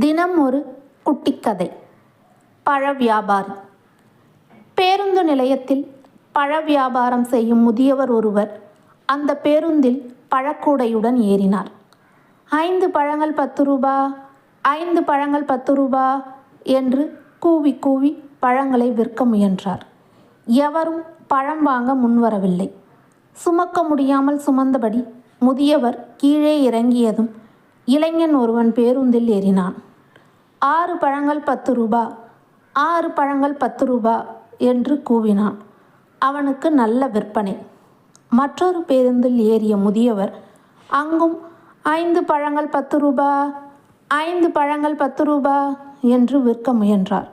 தினம் ஒரு குட்டிக்கதை. பழ வியாபாரி. பேருந்து நிலையத்தில் பழ வியாபாரம் செய்யும் முதியவர் ஒருவர் அந்த பேருந்தில் பழக்கூடையுடன் ஏறினார். 5 பழங்கள் 10 ரூபா, 5 பழங்கள் 10 ரூபா என்று கூவி கூவி பழங்களை விற்க முயன்றார். எவரும் பழம் வாங்க முன்வரவில்லை. சுமக்க முடியாமல் சுமந்தபடி முதியவர் கீழே இறங்கியதும் இளைஞன் ஒருவன் பேருந்தில் ஏறினான். 6 பழங்கள் 10 ரூபா, 6 பழங்கள் 10 ரூபா என்று கூவினான். அவனுக்கு நல்ல விற்பனை. மற்றொரு பேருந்தில் ஏறிய முதியவர் அங்கும் 5 பழங்கள் 10 ரூபா, 5 பழங்கள் 10 ரூபா என்று விற்க முயன்றார்.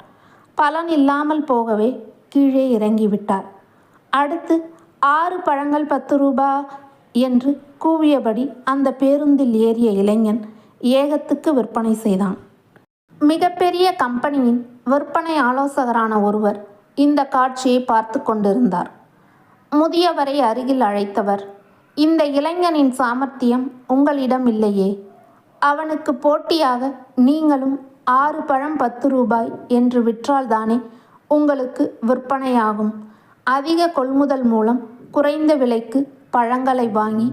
பலன் இல்லாமல் போகவே கீழே இறங்கிவிட்டார். அடுத்து 6 பழங்கள் 10 ரூபா என்று கூவியபடி அந்த பேருந்தில் ஏறிய இளைஞன் ஏகத்துக்கு விற்பனை செய்தான். மிகப்பெரிய கம்பெனியின் விற்பனை ஆலோசகரான ஒருவர் இந்த காட்சியை பார்த்து கொண்டிருந்தார். முதியவரை அருகில் அழைத்தவர், இந்த இளைஞனின் சாமர்த்தியம் உங்களிடம் இல்லையே, அவனுக்கு போட்டியாக நீங்களும் 6 பழம் 10 ரூபாய் என்று விற்றால்தானே உங்களுக்கு விற்பனையாகும். அதிக கொள்முதல் மூலம் குறைந்த விலைக்கு பழங்களை வாங்கி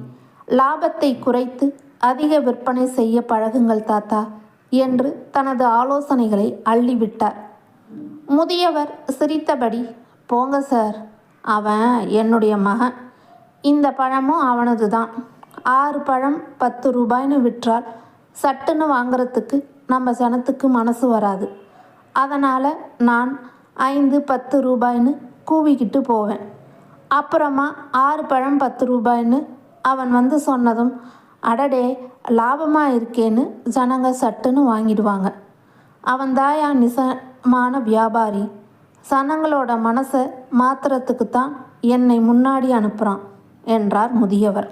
லாபத்தை குறைத்து அதிக விற்பனை செய்ய பழகுங்கள் தாத்தா என்று தனது ஆலோசனைகளை அள்ளிவிட்டார். முதியவர் சிரித்தபடி, போங்க சார், அவன் என்னுடைய மகன், இந்த பழமும் அவனது தான். 6 பழம் 10 ரூபாய்னு விற்றால் சட்டுன்னு வாங்கிறதுக்கு நம்ம ஜனத்துக்கு மனசு வராது. அதனால் நான் 5 10 ரூபாய்னு கூவிக்கிட்டு போவேன். அப்புறமா 6 பழம் 10 ரூபாய்னு அவன் வந்து சொன்னதும், அடடே லாபமாக இருக்கேன்னு ஜனங்க சட்டுன்னு வாங்கிடுவாங்க. அவன் தாயா நிசமான வியாபாரி. ஜனங்களோட மனசை மாத்திரத்துக்கு தான் என்னை முன்னாடி அனுப்புகிறான் என்றார் முதியவர்.